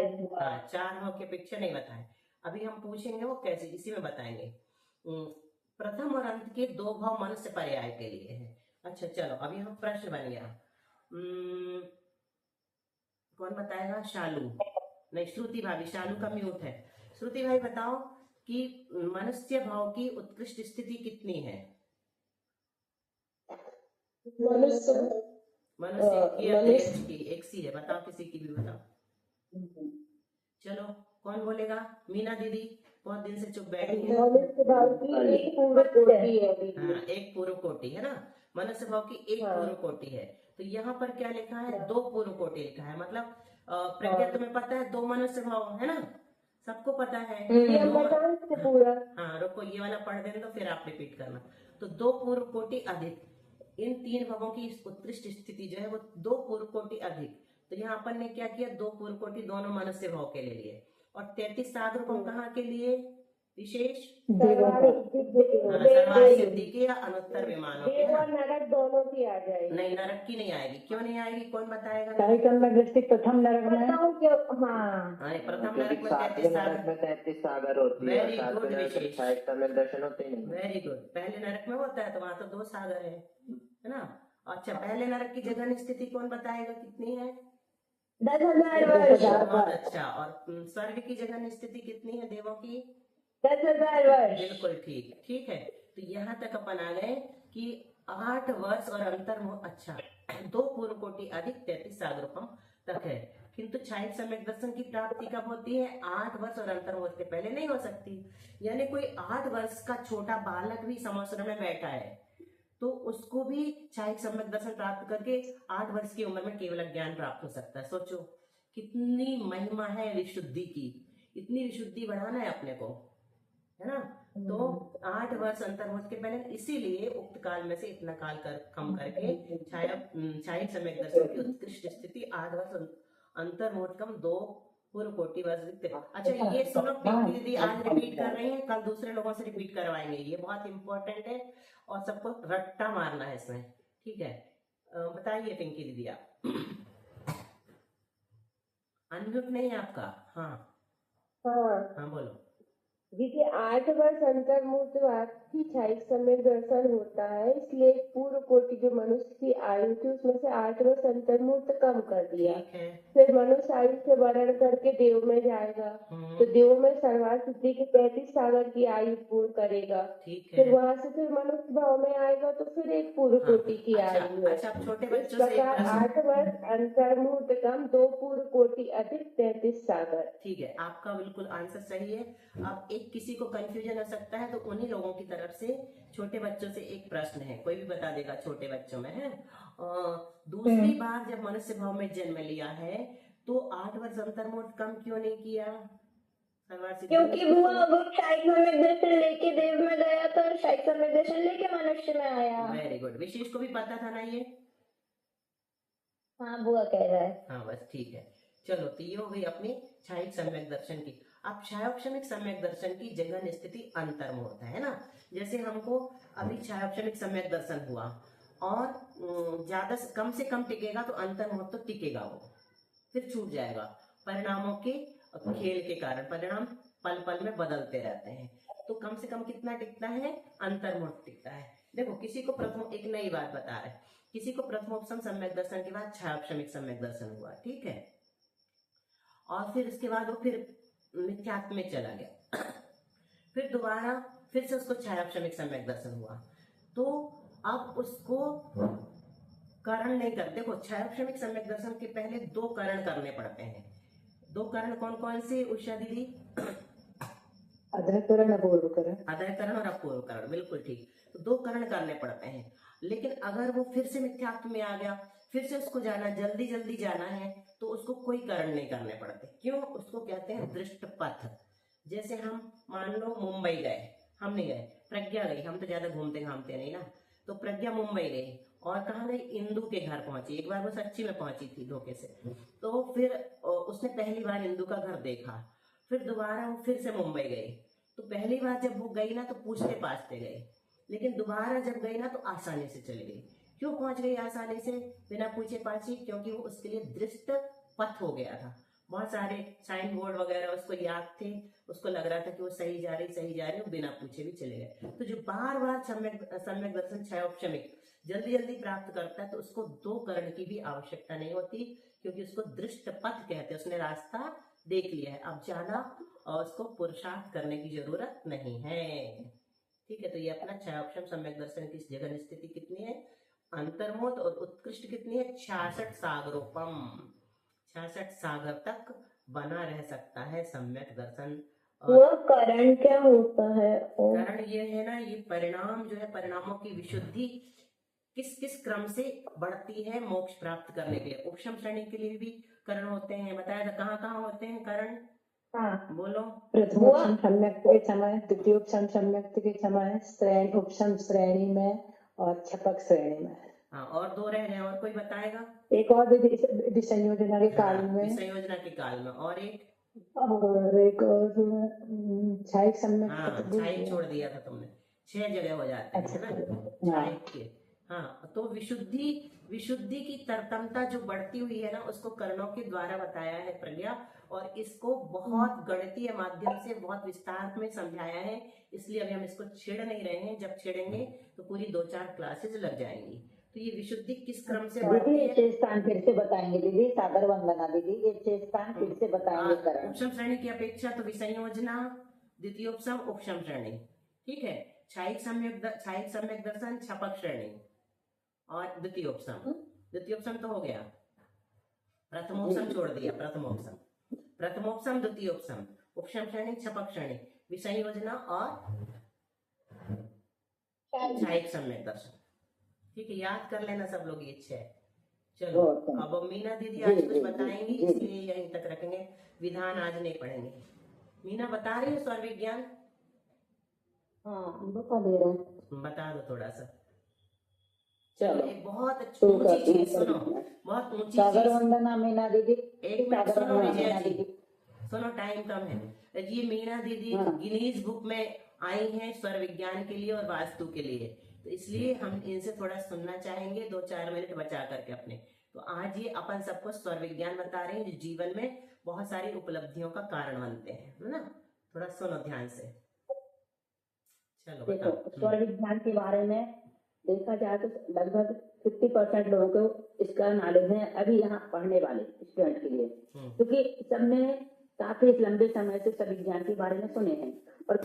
हाँ 4 भाव की अपेक्षा नहीं बताए। अभी हम पूछेंगे वो कैसे, इसी में बताएंगे। प्रथम और अंत के 2 भाव मनुष्य पर्याय के लिए है। अच्छा चलो, अभी हम प्रश्न बन गया। कौन बताएगा? शालू नहीं, श्रुति भाभी। शालू का म्यूट है। श्रुति भाई बताओ कि मनुष्य भाव की उत्कृष्ट स्थिति कितनी है? मनुष्य की एक सी है, बताओ, किसी की भी बताओ। चलो कौन बोलेगा? मीना दीदी बहुत दिन से चुप बैठी है। मनुष्य भाव की एक पूर्व कोटि है। हाँ, एक पूर्व कोटि है ना, मनुष्य भाव की एक पूर्व कोटि है। तो यहाँ पर क्या लिखा है? 2 पूर्व कोटि लिखा है, मतलब प्रज्ञा तुम्हें पता है 2 मनुष्य भाव है ना, सबको पता है। पूरा। हाँ रुको, ये वाला पढ़ देना तो फिर आप रिपीट करना। तो 2 पूर्व कोटि अधिक, इन 3 भावों की उत्कृष्ट स्थिति जो है वो 2 पूर्व कोटि अधिक। तो यहाँ अपन ने क्या किया? 2 पूर्व कोटि दोनों मनुष्य भाव के लिए, और 33 सागरोपम कहाँ के लिए? विशेष सर्वाधिक सिद्धि के या अनुत्तर विमानों के। देव और नरक दोनों की आ जाएगी। नहीं, नरक की नहीं आएगी। क्यों नहीं आएगी, कौन बताएगा? प्रथम नरक में। हाँ प्रथम नरक में 33 सागर होती है। वेरी गुड विशेष, छायिक सम्यक दर्शन होते नहीं। Very good. पहले नरक में होता है तो वहां तो 2 सागर है ना। अच्छा, पहले नरक की जगह स्थिति कौन बताएगा कितनी है? 10,000 वर्ष। बहुत अच्छा। और स्वर्ग की जगह स्थिति कितनी है देवों की? 10,000 वर्ष। बिल्कुल ठीक। ठीक है, तो यहाँ तक अपन आ गए कि 8 वर्ष और अंतर, अच्छा 2 पूर्व कोटि अधिक 33 सागरोपम तक है। किंतु छायिक सम्यक दर्शन की प्राप्ति कब होती है? 8 वर्ष और अंतर्मुहूर्त के पहले नहीं हो सकती। यानी कोई 8 वर्ष का छोटा बालक भी समाश्रम में बैठा है तो उसको भी छायिक सम्यक दर्शन प्राप्त करके 8 वर्ष की उम्र में केवल ज्ञान प्राप्त हो सकता है। सोचो कितनी महिमा है विशुद्धि की, इतनी विशुद्धि बढ़ाना है अपने को, है ना। तो 8 वर्ष अंतर्मुहूर्त के पहले, इसीलिए उक्त काल में से इतना काल कम करके छायिक सम्यक दर्शन की उत्कृष्ट स्थिति 8 वर्ष अंतर्मुहूर्त कम 2 पूर्व कोटि वर्ष दिखते। अच्छा ये सुनो, पिंकी दीदी आज रिपीट कर रही है, कल दूसरे लोगों से रिपीट करवाएंगे, ये बहुत इंपॉर्टेंट है और सबको रट्टा मारना है इसमें, ठीक है। बताइए पिंकी दीदी आप। अनम्यूट नहीं है आपका? हाँ बोलो। देखिए 8 वर्ष अंतर्मुहूर्त की छायिक सम्यक दर्शन होता है, इसलिए पूर्व कोटि जो मनुष्य की आयु थी उसमें से 8 वर्ष अंतर्मुहूर्त कम कर दिया। फिर मनुष्य आयु से वर्ण करके देव में जाएगा, तो देव में सर्वार्थ सिद्धि की 35 सागर की आयु पूर्ण करेगा। फिर वहां से फिर मनुष्य भाव में आएगा तो फिर एक पूर्व कोटि की आयु है। छोटे इस बच्चों से प्रकार 8 वर्ष अंतर्मुहूर्त कम 2 पूर्व कोटि अधिक 33 सागर। ठीक है, आपका बिल्कुल आंसर सही है। अब एक किसी को कंफ्यूजन हो सकता है तो उन्हीं लोगों की तरफ से छोटे बच्चों से एक प्रश्न है, कोई भी बता देगा छोटे बच्चों में है। दूसरी बार जब मनुष्य भाव में जन्म लिया है तो 8 वर्ष अंतर्मुहूर्त कम क्यों नहीं किया? क्योंकि बुआ वो छायिक सम्यक दर्शन लेके देव में गया था और छायिक सम्यक दर्शन लेके मनुष्य में आया। Very good. विशेष को भी पता था ना ये? हाँ बुआ कह रहा है। हाँ बस ठीक है। चलो तो ये हो गई अपनी छायिक सम्यक दर्शन की। अब छायोक्षमिक सम्यक दर्शन की जगह स्थिति अंतर्मुहूर्त है ना। जैसे हमको अभी छायोक्षमिक सम्यक दर्शन हुआ और ज्यादा कम से कम टिकेगा तो अंतर्मुहूर्त तो टिकेगा, वो फिर छूट जाएगा परिणामों के खेल के कारण। परिणाम पल पल में बदलते रहते हैं। तो कम से कम कितना टिकता है, अंतर्मुख टिकता है। देखो किसी को प्रथम, एक नई बात बता रहे, किसी को प्रथमोपसम सम्यक दर्शन के बाद छायोपशमिक सम्यक दर्शन हुआ, ठीक है, और फिर इसके बाद वो फिर मिथ्यात्व में चला गया, फिर दोबारा फिर से उसको छायोपशमिक सम्यक दर्शन हुआ, तो अब उसको करण नहीं कर, देखो छायोपशमिक सम्यक दर्शन के पहले 2 करण करने पड़ते हैं। 2 करण कौन कौन से उषा दीदी? अधःकरण अपूर्वकरण। अधःकरण और अपूर्वकरण, बिल्कुल ठीक। तो 2 करण करने पड़ते हैं, लेकिन अगर वो फिर से मिथ्यात्व में आ गया, फिर से उसको जाना, जल्दी जल्दी जाना है, तो उसको कोई करण नहीं करने पड़ते। क्यों? उसको कहते हैं दृष्ट पथ। जैसे हम मान लो मुंबई गए, हम नहीं गए, प्रज्ञा गई, हम तो ज्यादा घूमते घामते नहीं ना, तो प्रज्ञा मुंबई गई और कहाँ गई, इंदु के घर पहुंची। एक बार वो सच्ची में पहुंची थी धोखे से, तो फिर उसने पहली बार इंदु का घर देखा, फिर दोबारा वो फिर से मुंबई गई। तो पहली बार जब वो गई ना तो पूछते पाछते गई, लेकिन दोबारा जब गई ना तो आसानी से चली गई। क्यों पहुंच गई आसानी से बिना पूछे पाछी? क्योंकि वो उसके लिए दृष्ट पथ हो गया था। बहुत सारे साइन बोर्ड वगैरह उसको याद थे, उसको लग रहा था कि वो सही जा रही, वो बिना पूछे भी चले गए। तो जो बार बार सम्यक दर्शन छायोपशमिक जल्दी जल्दी प्राप्त करता है, तो उसको 2 करण की भी आवश्यकता नहीं होती, क्योंकि उसको दृष्ट पथ कहते हैं, उसने रास्ता देख लिया है, अब ज्यादा उसको पुरुषार्थ करने की जरूरत नहीं है। ठीक है, तो ये अपना छायोपशम सम्यक दर्शन की जगह स्थिति कितनी है, अंतर्मुद, और उत्कृष्ट कितनी है, 66 सागरोपम, 66 सागर तक बना रह सकता है सम्यक दर्शन। वो करण क्या होता है? करण ये है ना, ये परिणाम जो है, परिणामों की विशुद्धि किस किस क्रम से बढ़ती है मोक्ष प्राप्त करने के लिए। उपशम श्रेणी के लिए भी करण होते हैं, बताया था कहाँ कहाँ होते हैं करण? हाँ बोलो। प्रथमोपशम सम्यक के समय, द्वितीयोपशम सम्यक के समय, श्रेणी उपशम श्रेणी में और छपक श्रेणी में। हाँ, और 2 रह गए, और कोई बताएगा? एक और विधि संयोजना के काल में, संयोजना के काल में, और एक एक और छायिक सम्यक। हाँ, छायिक छोड़ दिया था तुमने, 6 जगह हो जाते हैं, है ना छायिक के। हाँ, तो विशुद्धि की तरतमता जो बढ़ती हुई है ना, उसको कर्णों के द्वारा बताया है प्रज्ञा, और इसको बहुत गणितीय माध्यम से बहुत विस्तार में समझाया है, इसलिए अभी हम इसको छेड़ नहीं रहे हैं। जब छेड़ेंगे तो पूरी 2-4 क्लासेस लग जाएंगी। तो ये विशुद्धि किस क्रम से बढ़ती है? 6 स्थान फिर से बताएंगे दीदी, सागर वंदना दीदी, ये 6 स्थान फिर से बताएंगे करण। उपशम श्रेणी की अपेक्षा तो विसंयोजना, द्वितीयोपशम, उपशम श्रेणी, ठीक है, छायिक सम्यक दर्शन, छपक श्रेणी और द्वितीयोपशम तो हो गया, प्रथमोपशम छोड़ दिया, प्रथमोपशम द्वितीयोपशम, उपशम श्रेणी, छपक श्रेणी, विसंयोजना और छायिक सम्यक दर्शन। ठीक है, याद कर लेना सब लोग ये 6। चलो अब मीना दीदी आज कुछ बताएंगी, इसलिए यहीं तक रखेंगे, विधान आज नहीं पढ़ेंगे। मीना बता रही है स्वर विज्ञान? हाँ बता दे रहे हैं, बता दो थोड़ा सा। चलो एक बहुत ऊंची चीज सुनो, बहुत ऊंची सागर चीज। वंदना मीना दीदी, एक मिनट सुनो विजया जी, सुनो, टाइम कम है। ये मीना दीदी गिनीज बुक में आई हैं स्वर विज्ञान के लिए और वास्तु के लिए, तो इसलिए हम इनसे थोड़ा सुनना चाहेंगे 2-4 मिनट बचा करके अपने। तो आज ये अपन सबको स्वर विज्ञान बता रहे हैं, जो जीवन में बहुत सारी उपलब्धियों का कारण बनते हैं, है ना? थोड़ा सुनो ध्यान से। चलो देखो स्वर विज्ञान के बारे में देखा जाए तो लगभग 50% लोगों को इसका नॉलेज है अभी यहाँ पढ़ने वाले स्टूडेंट के लिए, क्योंकि सबने काफी लंबे समय से स्वर विज्ञान के बारे में सुने हैं, और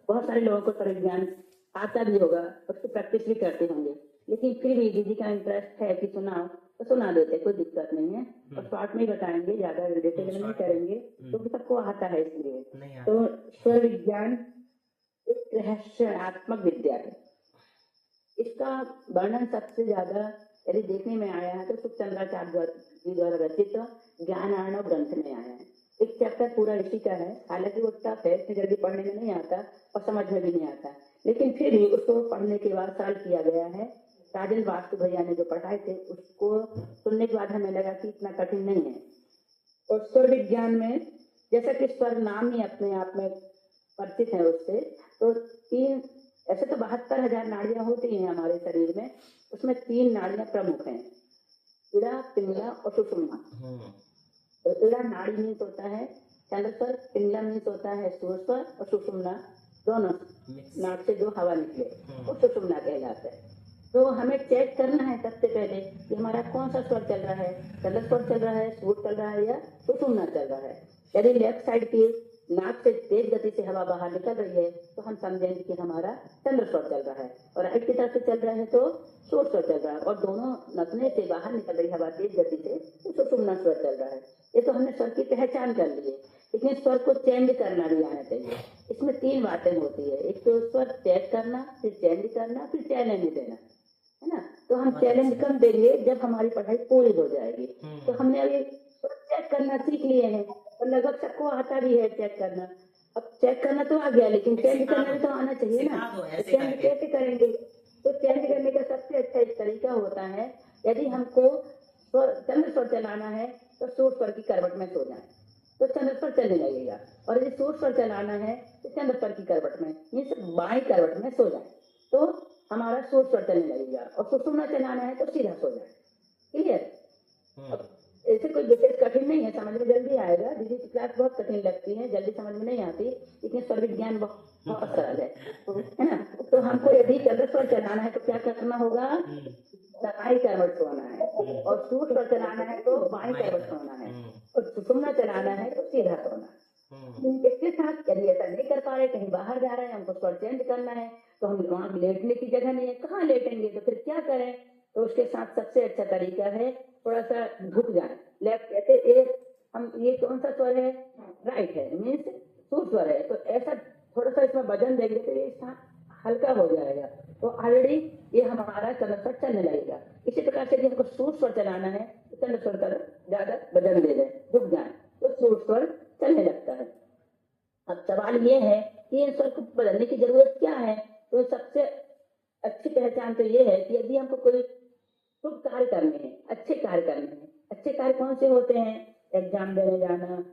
बहुत सारे लोगों को स्वर विज्ञान आता भी होगा, उसको प्रैक्टिस भी करते होंगे, लेकिन फिर भी दीदी का इंटरेस्ट है कि सुनाओ तो सुना देते, कोई दिक्कत नहीं है, और शॉर्ट में ही बताएंगे, ज्यादा डिटेल में नहीं करेंगे, क्योंकि सबको आता है इसलिए। तो स्वर विज्ञान एक रहस्यात्मक विद्या है, इसका वर्णन सबसे ज्यादा यदि देखने में आया है तो सुखचंद्राचार्य जी द्वारा रचित ज्ञान अर्णव ग्रंथ में आया है। एक चैप्टर पूरा इसी का है, हालांकि वो टफ है, इतनी जल्दी पढ़ने में नहीं आता और समझ में भी नहीं आता, लेकिन फिर भी उसको पढ़ने के बाद सॉल्व किया गया है। राजन वास्तु भैया ने जो पढ़ाए थे उसको सुनने के बाद हमें लगा कि इतना कठिन नहीं है। और स्वर विज्ञान में जैसा कि स्वर नाम ही अपने आप में परिचित है उससे, तो 3 ऐसे तो 72,000 नाड़ियां होती हैं हमारे शरीर में, उसमें 3 नाड़ियां प्रमुख हैं, इड़ा, पिंगला और सुषुम्ना। तो इड़ा नाड़ी मीन्स होता है चंद्र स्वर, पिंगला मीन्स होता है सूर्य स्वर, और सुषुम्ना दोनों नाक से जो हवा निकले वो सुषुम्ना कहलाता है। तो हमें चेक करना है सबसे पहले कि हमारा कौन सा स्वर चल रहा है, चंद्र स्वर चल रहा है, सूट चल रहा है या सुषुम्ना चल रहा है। यदि लेफ्ट साइड की नाक से तेज गति से हवा बाहर निकल रही है तो हम समझेंगे कि हमारा चंद्र स्वर चल रहा है, और राइट की तरफ से चल रहा है तो सूट स्वर चल रहा है, और दोनों नथने से बाहर निकल रही हवा तेज गति से तो सुषुम्ना स्वर चल रहा है। ये तो हमने स्वर की पहचान कर ली है, लेकिन स्वर को चेंज करना भी आना चाहिए। इसमें 3 बातें होती है, एक तो स्वर चेक करना, फिर चेंज करना, फिर चैलेंज देना, है ना। तो हम चैलेंज कब देंगे, जब हमारी पढ़ाई पूरी हो जाएगी। तो हमने अभी चेक करना सीख लिए हैं और लगभग सबको आता भी है चेक करना। अब चेक करना तो आ गया, लेकिन चेंज करना भी तो आना चाहिए ना। चेंज कैसे करेंगे? तो चेंज करने का सबसे अच्छा एक तरीका होता है, यदि हमको चंद्र स्वर चलाना है तो सूट स्वर की करवट में सो जाए तो चंद्र स्वर चलने लगेगा, और यदि सूट स्वर चलाना है तो चंद्र स्वर की करवट में, मीन्स बाएं करवट में सो जाए तो हमारा सूट स्वर चलने लगेगा, और सुषुम्ना चलाना है तो सीधा सो जाए। क्लियर? ऐसे कोई विशेष कठिन नहीं है, समझ में जल्दी आएगा। दीदी की क्लास बहुत कठिन लगती है, जल्दी समझ में नहीं आती, लेकिन स्वर विज्ञान बहुत सरल है ना। तो हमको यदि चंद्र स्वर चलाना है तो क्या करना होगा, दाएं करवट सोना है, और सूट स्वर चलाना है तो बाएं करवट सोना है, और सुषुम्ना चलाना है तो सीधा सोना। इसके साथ यदि ऐसा नहीं कर पा रहे, कहीं बाहर जा रहे हैं, हमको स्वर चेंज करना है, तो हम वहां लेटने की जगह नहीं है, कहाँ लेटेंगे, तो फिर क्या करें? तो उसके साथ सबसे अच्छा तरीका है थोड़ा सा झुक जाए। लेफ्ट कहते एक हम ये कौन सा स्वर है, राइट है, मीन्स सूट स्वर है, तो ऐसा थोड़ा सा इसमें वजन देंगे तो ये साथ हल्का हो जाएगा, तो ऑलरेडी ये हमारा चंद्र स्वर चलने लगेगा। इसी प्रकार से यदि हमको सूट स्वर चलाना है तो चंद्र स्वर का ज्यादा वजन दे दें, झुक जाए तो सूट स्वर चलने लगता है। अब सवाल ये है कि इन स्वर को बदलने की जरूरत क्या है? तो सबसे अच्छी पहचान तो ये है कि यदि हमको कोई शुभ कार्य करने हैं, अच्छे कार्य करने हैं, अच्छे कार्य कौन से होते हैं? एग्जाम देने जाना,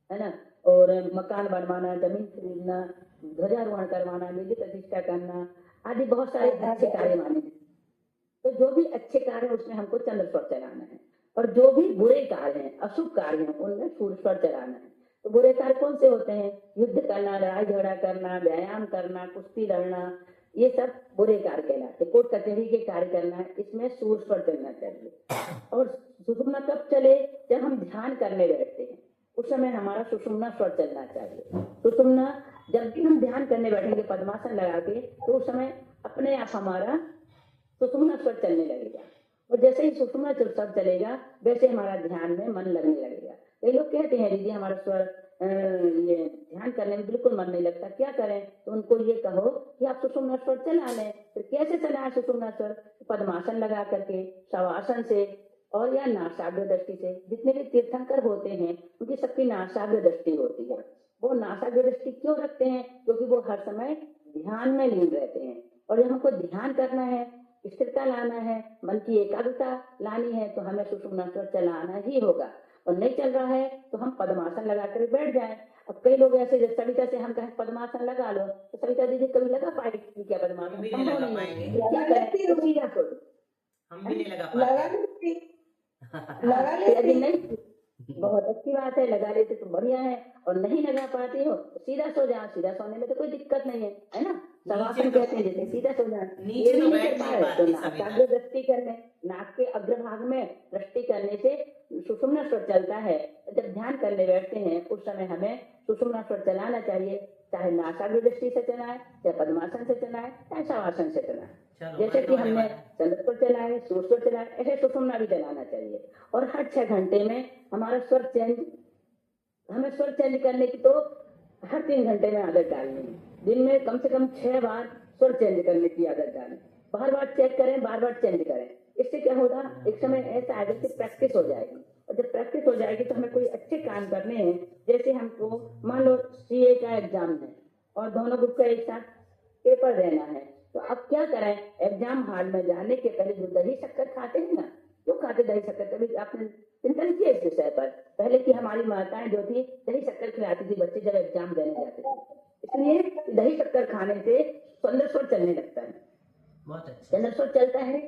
है ना, और मकान बनवाना, जमीन खरीदना, ध्वजारोहण करवाना, निधि प्रतिष्ठा करना आदि बहुत सारे अच्छे कार्य माने हैं। तो जो भी अच्छे कार्य है उसमें हमको चंद्र स्वर चलाना है, और जो भी बुरे कार्य हैं, अशुभ कार्य हैं, उनमें सूर्य स्वर चलाना है। तो बुरे कार्य कौन से होते हैं? युद्ध करना, लड़ाई झगड़ा करना, व्यायाम करना, कुश्ती लड़ना, ये सब बुरे कार्य कहलाते। कोर्ट कचहरी के कार्य करना है, इसमें सूर्य स्वर चलना चाहिए। और सुषुम्ना कब चले? जब हम ध्यान करने बैठते हैं, उस समय हमारा सुषुम्ना स्वर चलना चाहिए। सुषुम्ना जब भी हम ध्यान करने बैठेंगे पद्मासन लगा के, तो उस समय अपने आप हमारा सुषुम्ना स्वर चलने लगेगा, और जैसे ही सुषुम्ना स्वर चलेगा वैसे हमारा ध्यान में मन लगने लगेगा। कई लोग कहते हैं दीदी हमारा स्वर ये ध्यान करने में बिल्कुल मन नहीं लगता, क्या करें? तो उनको ये कहो कि आप सुषुम्ना स्वर चला लें। फिर कैसे चलाएं सुषुम्ना स्वर? पद्मासन लगा करके, शवासन से, और या नासाग्र दृष्टि से। जितने भी तीर्थंकर होते हैं उनकी सबकी नासाग्र दृष्टि होती है। वो नासाग्र दृष्टि क्यों रखते हैं? क्योंकि वो हर समय ध्यान में लीन रहते हैं, और जब हमको ध्यान करना है, स्थिरता लाना है, मन की एकाग्रता लानी है, तो हमें सुषुम्ना स्वर चलाना ही होगा। और नहीं चल रहा है तो हम पद्मासन लगा कर बैठ जाएं। अब कई लोग ऐसे, जैसे सविता से हम कहें पद्मासन लगा लो, तो सविता दीदी कभी लगा पाएगी क्या पद्मासन? संभव नहीं है। क्या करें? हम भी नहीं लगा पाएंगे। लगा लेती नहीं, बहुत अच्छी बात है, लगा लेते तो बढ़िया है। और नहीं लगा पाती हो तो सीधा सो जाओ, सीधा सोने में तो कोई दिक्कत नहीं है ना। शवासन कहते हैं जैसे सीधा सो जाए। ये भी नहीं कर पाए तो नासाग्र दृष्टि करने, नाक के अग्रभाग में दृष्टि करने से सुषुम्ना स्वर चलता है। जब ध्यान करने बैठते हैं उस समय हमें सुषुम्ना स्वर चलाना चाहिए, चाहे नासाग्र दृष्टि से चलाए, चाहे पद्मासन से चलाए, चाहे शवासन से चलाए। जैसे कि हमने चंद्र स्वर चलाए, सूर्य स्वर चलाए, ऐसे सुषुम्ना भी चलाना चाहिए। और हर 6 घंटे में हमारा स्वर चेंज, हमें स्वर चेंज करने की तो हर 3 घंटे में आदत डालनी है। दिन में कम से कम 6 बार स्वर चेंज करने की आदत डालें। बार बार चेक करें, बार बार चेंज करें। इससे क्या होगा, एक समय ऐसा आएगा कि प्रैक्टिस हो जाएगी, और जब प्रैक्टिस हो जाएगी तो हमें कोई अच्छे काम करने हैं। जैसे हमको मान लो सीए का एग्जाम है और दोनों ग्रुप का एक साथ पेपर देना है, तो अब क्या करें? एग्जाम हॉल में जाने के पहले जो दही शक्कर खाते हैं ना, क्यों खाते दही शक्कर? कभी आपने चिंतन किया इस विषय पर? पहले की हमारी माताएं जो थी दही शक्कर खिलाती थी बच्चे जब एग्जाम देने जाते थे, इसलिए दही शक्कर खाने से चंद्र स्वर चलने लगता है। बहुत अच्छा चंद्र स्वर चलता है।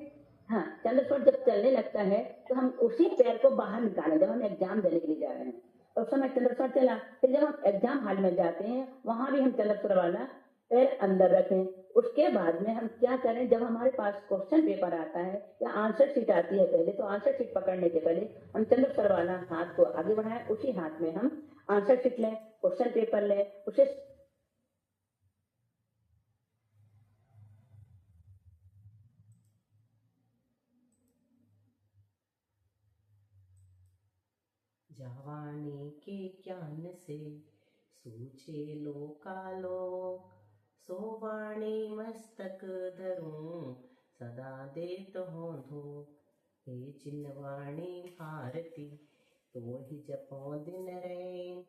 हाँ, चंद्र स्वर जब चलने लगता है तो हम उसी पैर को बाहर निकालें जब हम एग्जाम देने के लिए जा रहे हैं, और उस समय चंद्र स्वर चला। फिर जब हम एग्जाम हॉल में जाते हैं वहां भी हम चंद्र स्वर वाला पैर अंदर रखें। उसके बाद में हम क्या करें, जब हमारे पास क्वेश्चन पेपर आता है या आंसर शीट आती है पहले, तो आंसर शीट पकड़ने के पहले हम चंद्रसर वाला हाथ को आगे बढ़ाएं, उसी हाथ में हम आंसर शीट लें, क्वेश्चन पेपर लें, उसे जवानी के ज्ञान से सूझे लोकालोक, सोवाणी मस्तक धरूं सदा देत हो धो। हे जिनवाणी भारती तो ही जपो दिन रैन,